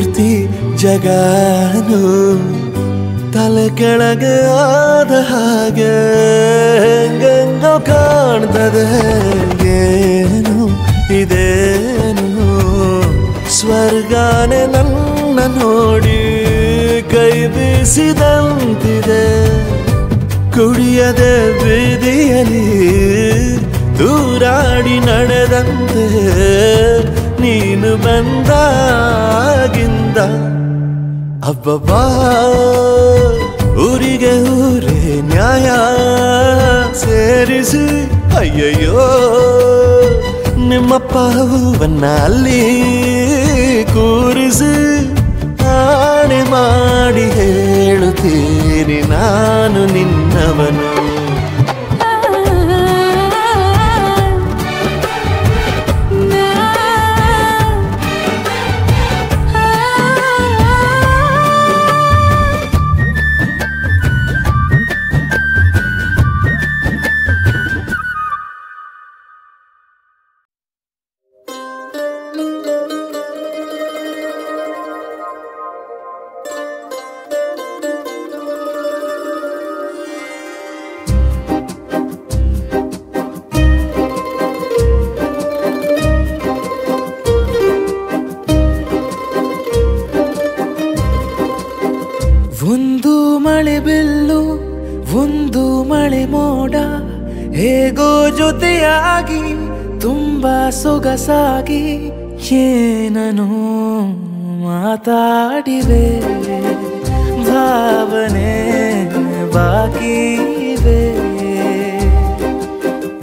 ಪೂರ್ತಿ ಜಗನು ತಲೆ ಕೆಳಗೆ ಆದ ಹಾಗೆ ಹೆಂಗೆಂಗೋ ಕಾಣ್ತದೆ ಏನು ಇದೇನು ಸ್ವರ್ಗಾನೆ ನನ್ನ ನೋಡಿ ಕೈ ಬೀಸಿದಂತಿದೆ ಕುಡಿಯದೆ ಬೀದಿಯಲ್ಲಿ ದೂರಾಡಿ ನಡೆದಂತೆ ನೀನು ಬಂದಾಗಿಂದ ಅಬ್ಬಬ್ಬಾ ಊರಿಗೆ ಊರೇ ನ್ಯಾಯ ಸೇರಿಸಿ ಅಯ್ಯಯ್ಯೋ ನಿಮ್ಮಪ್ಪ ಹೂವನ್ನ ಅಲ್ಲಿ ಕೂರಿಸಿ ಆಣೆ ಮಾಡಿ ಹೇಳುತ್ತೀನಿ ನಾನು ನಿನ್ನವನು ಹೇಗೋ ಜೊತೆಯಾಗಿ ತುಂಬಾ ಸೊಗಸಾಗಿ ಏನೋ ಮಾತಾಡಿವೆ ಭಾವನೆ ಬಾಕಿವೆ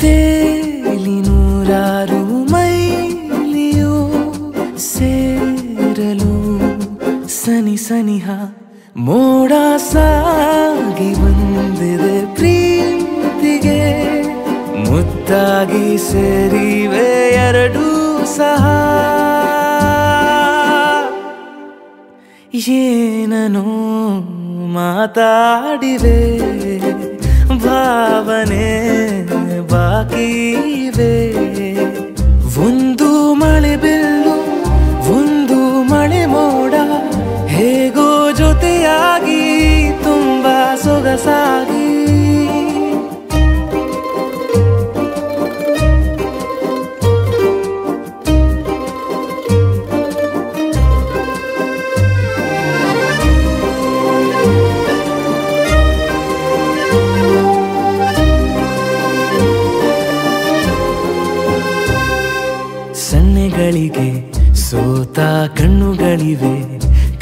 ತೇಲಿ ನೂರಾರು ಮೈಲಿಯೋ ಸೇರಲು ಸನಿ ಸನಿಹ ಮೋಡ ಸಾಗಿ ಬಂದಿದೆ ಪ್ರೀತಿಗೆ ಮುತ್ತಾಗಿ ಸೇರಿವೆ ಎರಡೂ ಸಹ ಏನೋ ಮಾತಾಡಿವೆ ಭಾವನೆ ಬಾಕಿವೆ ಒಂದು ಮಳೆ ಬಿಲ್ಲು ಒಂದು ಮಳೆ ಮೋಡ ಹೇಗೋ ಜೊತೆಯಾಗಿ ತುಂಬಾ ಸೊಗಸಾಗಿ ಸನ್ನೆಗಳಿಗೆ ಸೋತ ಕಣ್ಣುಗಳಿವೆ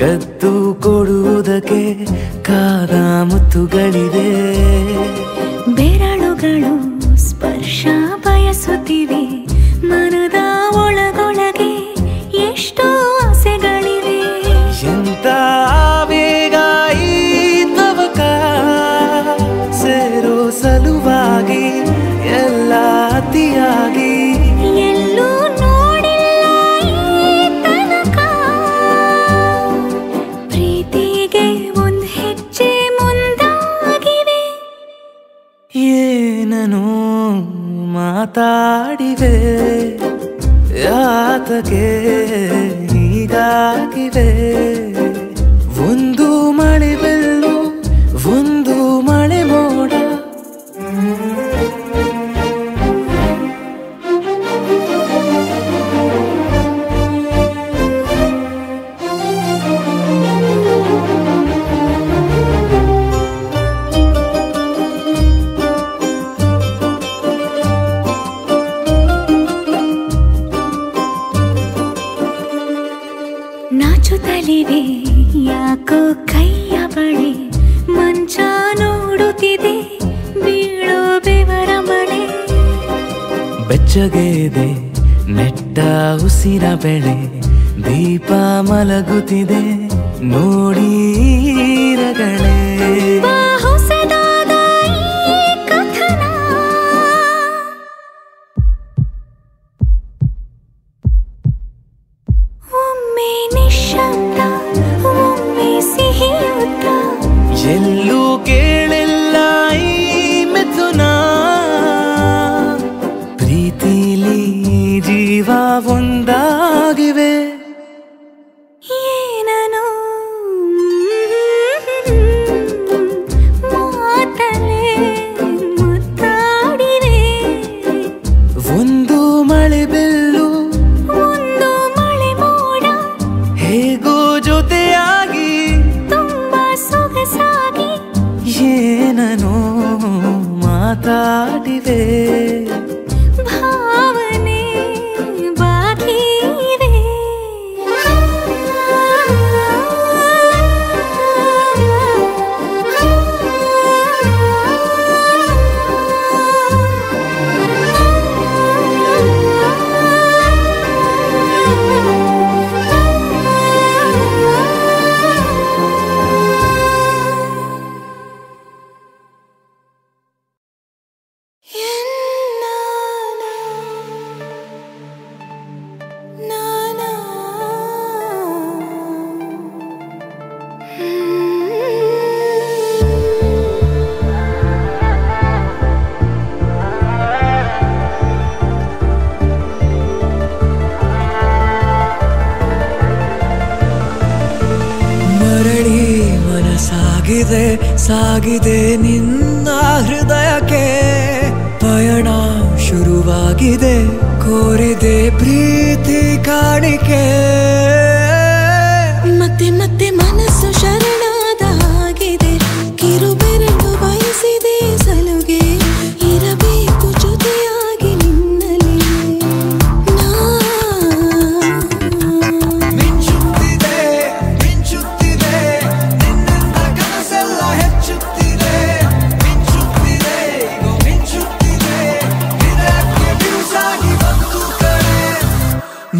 ಕದ್ದು ಕೊಡುವುದಕ್ಕೆ ಕಾದ ಮುತ್ತುಗಳಿವೆ ಬೆರಳುಗಳು ಸ್ಪರ್ಶ ಬಯಸುತ್ತಿವೆ ಮನದ ಒಳಗೊಳಗೆ ಎಷ್ಟೋ ಆಸೆಗಳಿವೆ ಎಂತ ಬೇಗ ಈ ತವಕ ಸೇರೋ ಸಲುವಾಗಿ ಎಲ್ಲ ಅತಿಯಾಗಿ ಮಾತಾಡಿವೆ ಯಾತಕ್ಕೆ ಹೀಗಾಗಿವೆ ಒಂದು ಮಳೆ ಬೆಲ್ಲು ಒಂದು ಮಳೆ ಮೋಡ ನಾಚುತ್ತಲಿವೆ ಯಾಕೋ ಕೈಯ ಬಳೆ ಮಂಚ ನೋಡುತ್ತಿದೆ ಬೀಳೋ ಬೆವರ ಮಳೆ ಬೆಚ್ಚಗೆದೆ ನೆಟ್ಟ ಉಸಿರ ಬೆಳೆ ದೀಪ ಮಲಗುತ್ತಿದೆ ನೋಡಿ ರಗಳೇ ಎಲ್ಲೂ ಕೇಳಿಲ್ಲ ಈ ಮಿಥುನ ಪ್ರೀತಿಲಿ ಜೀವ ಒಂದಾಗಿವೆ ಏನ ಏನನೋ ಮಾತಾಡಿವೆ ಭಾವನೆ ಬಾಕಿ ಇವೆ ಸಾಗಿದೆ ನಿನ್ನ ಹೃದಯಕ್ಕೆ ಪಯಣ ಶುರುವಾಗಿದೆ ಕೋರಿದೆ ಪ್ರೀತಿ ಕಾಣಿಕೆ ಮತ್ತೆ ಮತ್ತೆ ಮನಸ್ಸು ಶರಣಾದ ಹಾಗಿದೆ ಕಿರುಬೆರಳು ಬಯಸಿದೆ ಸಲುಗೆ ಇರಬೇಕು ಜೊತೆಯಾಗಿ ನಿನ್ನಲ್ಲಿ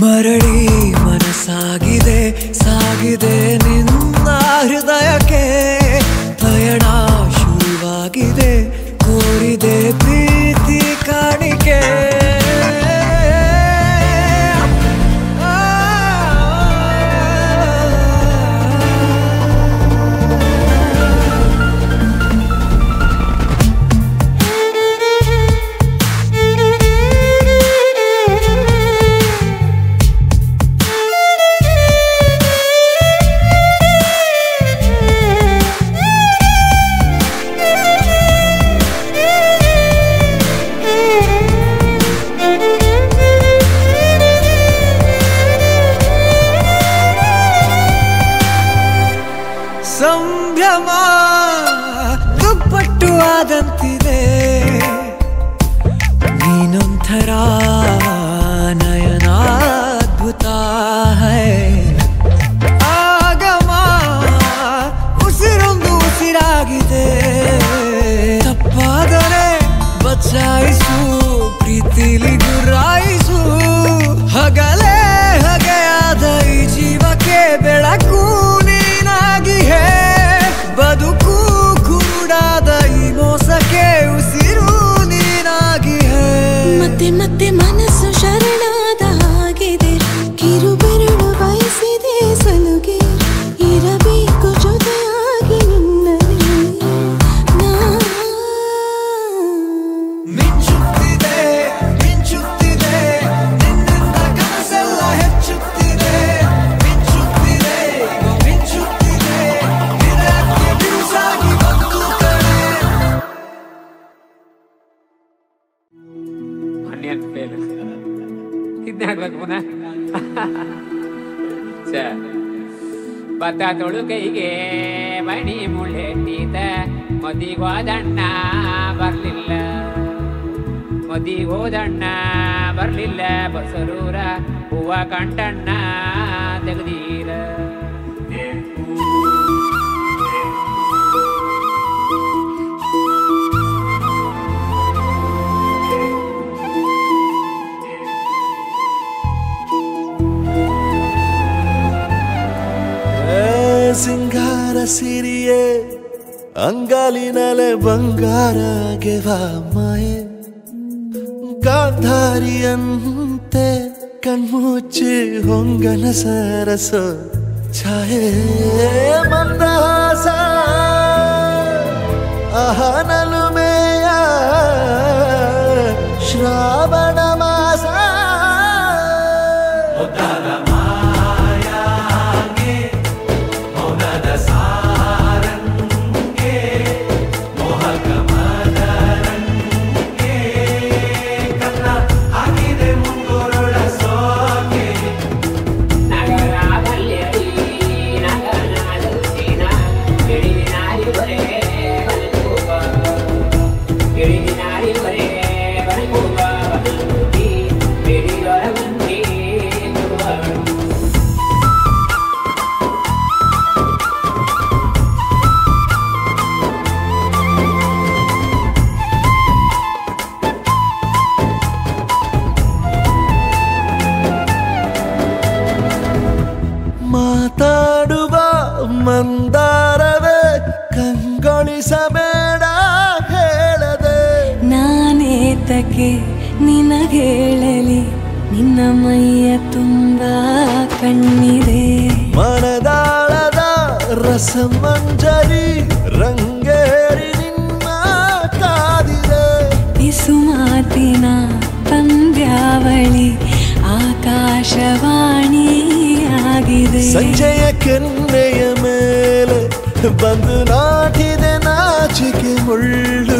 ಮರಳಿ ಮನಸ್ಸಾಗಿದೆ ಸಾಗಿದೆ ನಿನ್ನ ಹೃದಯಕ್ಕೆ ಪಯಣ ಶುರುವಾಗಿದೆ ಕೋರಿದೆ ಪ್ರೀತಿ ಕಾಣಿಕೆ ಸಂಭ್ರಮ ದುಪ್ಪಟ್ಟು ಆದಂತಿದೆ ನೀನೊಂಥರ ನಯನಾದ್ಭುತ ಆಗಮ ಉಸಿರೊಂದು ಉಸಿರಾಗಿದೆ ತಪ್ಪಾದರೆ ಬಚಾಯಿಸು ಪ್ರೀತಿಲಿ ಗುರಾಯಿಸು ಹಗಲೇ ಹಗೆಯಾದ ಈ ಜೀವಕ್ಕೆ ಬೆಳಕು ಬದುಕು ಕೂಡಾದ ಈ ಮೋಸಕ್ಕೆ ಉಸಿರು ನೀನಾಗಿ ಮತ್ತೆ ಮತ್ತೆ ಮನಸ್ಸು ಶರಣಾದ ಹಾಗಿದೆ ಕಿರುಬೆರಳು ಬಯಸಿದೆ ಸಲುಗೆ ಇರಬೇಕು ಜೊತೆಯಾಗಿ ನಿನ್ನಲ್ಲಿ ಮಿಂಚುತ್ತಿದೆ ಮಿಂಚುತ್ತಿದೆ ನಿನ್ನಿಂದ ಕನಸೆಲ್ಲ ಹೆಚ್ಚುತ್ತಿದೆ ಮಿಂಚುತ್ತಿದೆ ಮಿಂಚುತ್ತಿದೆ ಪುನಃ ಭತ್ತ ತೊಳುಕೈಗೆ ಮಣಿ ಮುಳ್ಳೆಟ್ಟಿದ ಮದಿಗೋದಣ್ಣ ಬರ್ಲಿಲ್ಲ ಮದಿಗೋದಣ್ಣ ಬರ್ಲಿಲ್ಲ ಬಸರೂರ ಹೂವ ಕಂಟಣ್ಣ ತೆಗೆದೀರ ಸಿಂಗಾರ ಸಿರಿಯೇ ಅಂಗಾಲಿನಲೆ ಬಂಗಾರ ಗೆವ ಮಾಯೆ ಗಾಂಧಾರಿಯಂತೆ ಕಣ್ಮುಚ್ಚಿ ಹೊಂಗನ ಸರಸ ಛಾಯೆ ಮಂದಹಾಸ ಅಹನಲುಮೆಯ ಶ್ರಾವಣ ಮಾಸ ನಗರ ಹಾಡುವ ಮಂದಾರವೇ ಕಂಗೊಳಿಸಬೇಡ ಹೇಳದೆ ನಾನೇತಕ್ಕೆ ನಿನಗೇಳಲಿ ನಿನ್ನ ಮೈಯ ತುಂಬ ಕಣ್ಣಿದೆ ಮನದಾಳದ ರಸಮಂಜರಿ ರಂಗೇರಿ ನಿನ್ನ ಕಾದಿದೆ ಬಿಸು ಮಾತಿನ ಪಂದ್ಯಾವಳಿ ಆಕಾಶವಾಣಿಯಾಗಿದೆ ಸಂಜೆಯ ಕೆನ್ನೆಯ ಮೇಲೆ ಬಂದು ನಾಟಿದೆ ನಾಚಿಕೆ ಮುಳ್ಳು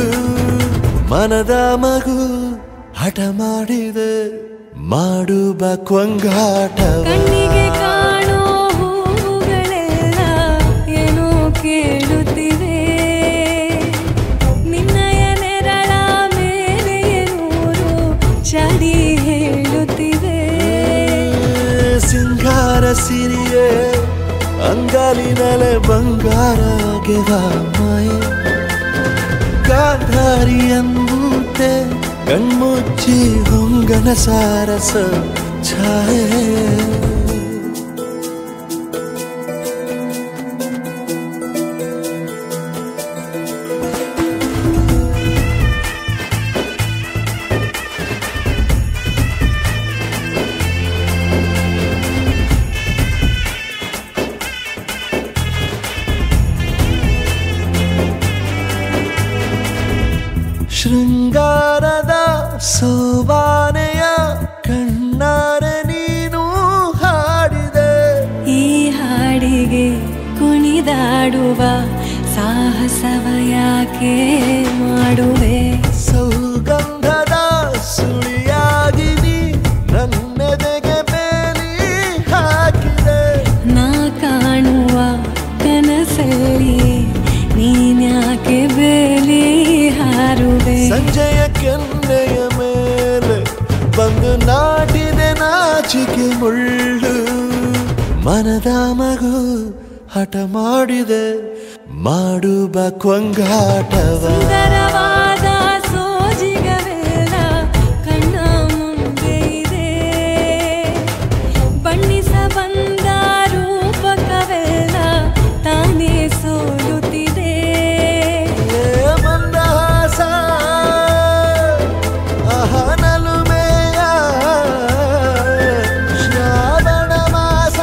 ಮನದ ಮಗು ಹಠ ಮಾಡಿದೆ ಮಾಡುವ ಕೊಂಗಾಟವ ಕಣ್ಣಿಗೆ ಕಾಣೋ ಹೂಗಳೆಲ್ಲ ಏನೋ ಕೇಳುತ್ತಿವೆ ನಿನ್ನಯ ನೆರಳ ಮೇಲೆ ನೂರು ಚಡಿ ಹೇಳುತ್ತಿವೆ ಸಿಂಗಾರ ಸಿರಿಯೇ ಅಂಗಾಲಿನಲೆ ಬಂಗಾರ ಗೆವ ಮಾಯ ಗಾಂಧಾರಿಯಂತೆ ಕಣ್ಮುಚ್ಚಿ ಹೊಂಗನ ಸಾರಸ ಛಾಯೆ ಶೃಂಗಾರದ ಸೋಬಾನೆಯ ಕಣ್ಣಾರೆ ನೀನು ಹಾಡಿದೆ ಈ ಹಾಡಿಗೆ ಕುಣಿದಾಡುವ ಸಾಹಸವ ಯಾಕೆ ಮಾಡುವೆ ಸೌಗಂಧದ ಸುಳಿಯಾಗಿ ನೀ ನನ್ನೆದೆಗೆ ಬೇಲಿ ಹಾಕಿದೆ ನಾ ಕಾಣುವ ಕನಸಲ್ಲಿ ನೀನ್ಯಾಕೆ ಬೇಲಿ ಹಾರುವೆ ಸಂಜೆಯ ಕೆನ್ನೆಯ ಮೇಲೆ ಬಂದು ನಾಟಿದೆ ನಾಚಿಕೆ ಮುಳ್ಳು ಮನದ ಮಗು ಹಠ ಮಾಡಿದೆ ಮಾಡುವ ಕೊಂಗಾಟವ ಸುಂದರವಾದ ಸೋಜಿಗವೆಲ್ಲ ಕಣ್ಣ ಮುಂದೆ ಇದೆ ಬಣ್ಣಿಸ ಬಂದ ರೂಪಕವೆಲ್ಲ ತಾನೇ ಸೋಲುತ್ತಿದೆ ಮಂದಹಾಸ ಅಹನಲುಮೆಯ ಶ್ರಾವಣ ಮಾಸ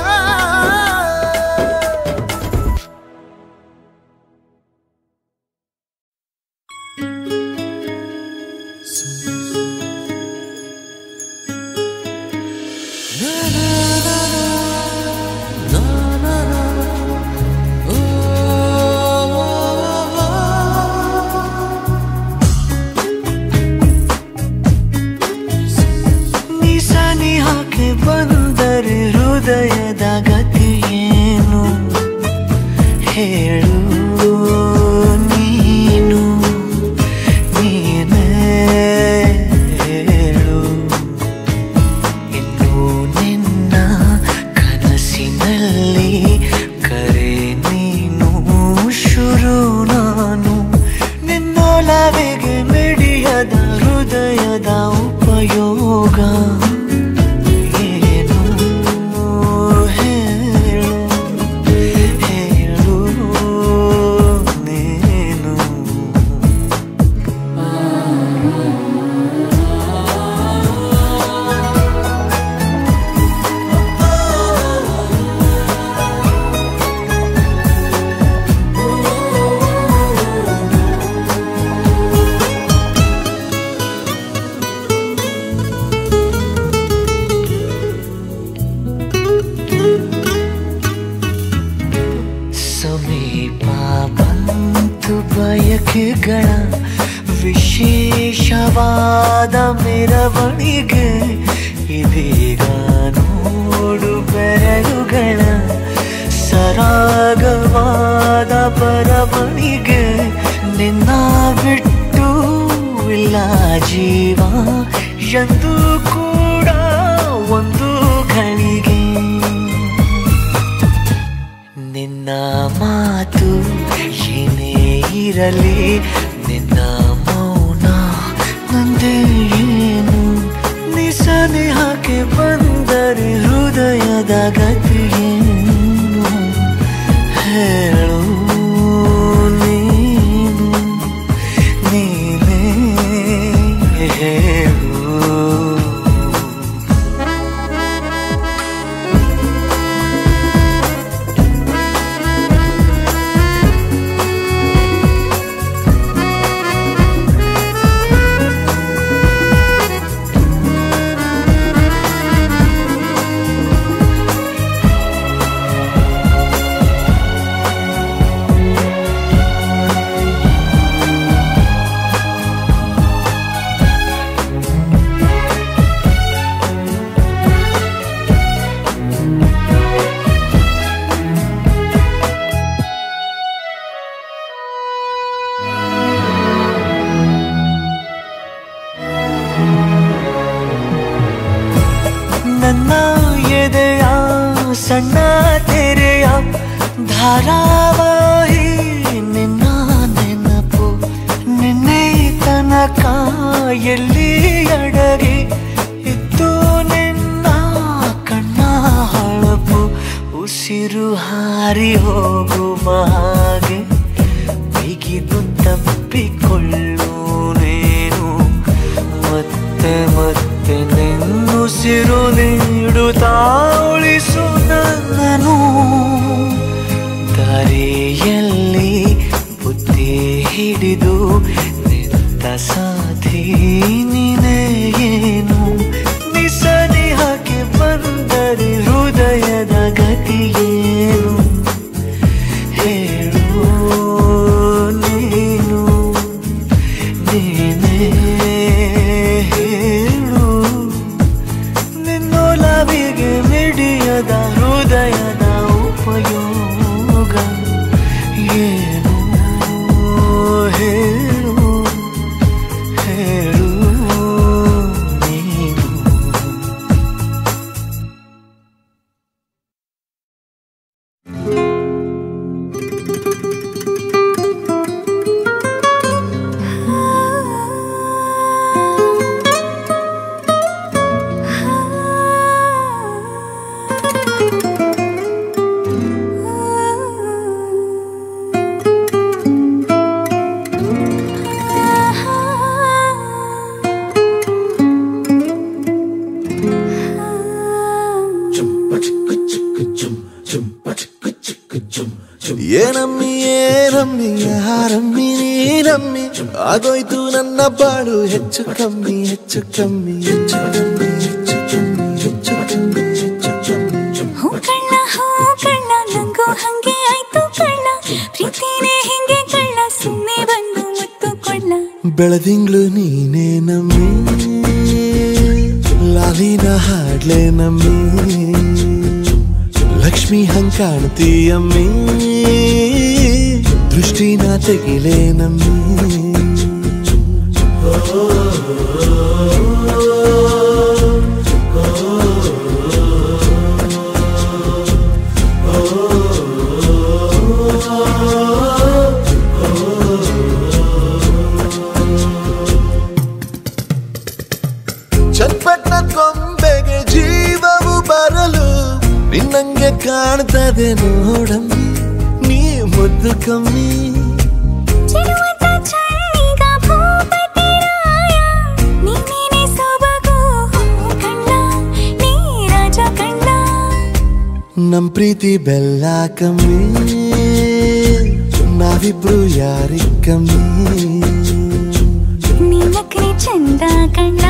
ಬಂದರೆ ಹೃದಯದ ಗತಿಯೇನು ಹೇಳು ನೀನು ನೀನೇ ಹೇಳು ಇನ್ನು ನಿನ್ನ ಕನಸಿನಲ್ಲಿ ಕರೆ ನೀನು ಶುರು ನಾನು ನಿನ್ನೊಲವಿಗೆ ಮಿಡಿಯದ ಹೃದಯದ ಉಪಯೋಗ ಬಯಕೆಗಳ ವಿಶೇಷವಾದ ಮೆರವಣಿಗೆ ಇದೀಗ ನೋಡು ಬೆರಳುಗಳ ಸರಾಗವಾದ ಬರವಣಿಗೆ ನಿನ್ನ ಬಿಟ್ಟು ಇಲ್ಲ ಜೀವ ಎಂದು ಕೂಡ ಒಂದು ಘಳಿಗೆ ನಿನ್ನ ಮಾತು ಏನೇ ಇರಲಿ ನಿನ್ನ ಮೌನ ನಂದೇ ಏನು ನಿಸನೆ ಹಾಕಿ ಬಂದರೆ ಹೃದಯದ ಗತಿಯೇನು ಧಾರಾವಾಹಿ ನಿನ್ನ ನೆನಪು ನಿನ್ನೆ ತನಕ ಎಲ್ಲಿ ಅಡಗಿ ಇತ್ತು ನಿನ್ನ ಕಣ್ಣ ಹೊಳಪು ಉಸಿರು ಹಾರಿ ಹೋಗುವ ಹಾಗೆ ಬಿಗಿದು ತಪ್ಪಿಕೊಳ್ಳು ನೀನು ಮತ್ತೆ ಮತ್ತೆ ನಿನ್ನುಸಿರು ನೀಡುತ್ತಾ ಉಳಿಸು ನನ್ನನು ದಾರಿಯಲ್ಲಿ ಬುದ್ಧಿ ಹಿಡಿದು ನಿಂತ ಸಾಥಿ ನೀನೇ ಏನು ನಿಸನಿಹಕ್ಕೆ ಬಂದರೆ ಹೃದಯದ ಗತಿಯೇನು ಹೇಳು ನೀನು ನೀನೇ ಹೇಳು ನಿನ್ನೊಲವಿಗೆ ಮಿಡಿಯದ ಹೃದಯದ ಉಪಯೋಗ ಏನು ಹೇಳು ಹೇಳು ನೀನು ಏನಮ್ಮಿ ಏನಮ್ಮಿ ಯಾರಮ್ಮಿ ನೀನಮ್ಮಿ ಆಗೋಯ್ತು ನನ್ನ ಬಾಳು ಹೆಚ್ಚು ಕಮ್ಮಿ ಹೆಚ್ಚು ಕಮ್ಮಿ ಹೆಚ್ಚು ಕಮ್ಮಿ ಹೆಚ್ಚು ಕಮ್ಮಿ ಹೆಚ್ಚು ಕಮ್ಮಿ ಹೆಚ್ಚು ಕಮ್ಮಿ ಹೂ ಕಳ್ಳ ನಂಗೂ ಹಂಗೆ ಆಯ್ತು ಕಳ್ಳ ಪ್ರೀತಿನೇ ಹಿಂಗೆ ಕಳ್ಳ ಸುಮ್ಮನೆ ಬಂದು ಮುತ್ತು ಕೊಳ್ಳ ಬೆಳದಿಂಗ್ಳು ನೀನೇ ನಮ್ಮಿ ಲಾಲಿನ ಹಾಡ್ಲೆ ನಮ್ಮಿ ಲಕ್ಷ್ಮಿ ಹಂಗ್ ಕಾಣ್ತೀಯಮ್ಮಿ ದೃಷ್ಟಿನ ತೆಗಿಲೇ ನಮ್ಮಿ ಚಟ್ಪಟ್ನ ಕೊಂಬೆಗೆ ಜೀವವು ಬರಲು ನಿನ್ನಂಗೆ ಕಾಣ್ತದೆ ನೋಡಮ್ಮಿ ನೀ ಮುದ್ದು ಕಮ್ಮಿ ನಮ್ ಪ್ರೀತಿ ಬೆಲ್ಲ ಕಮ್ಮಿ ನಾವಿಬ್ರು ಯಾರಿಗ್ ಕಮ್ಮಿ ನೀನಕ್ರೆ ಚಂದ ಕಣ್ಣ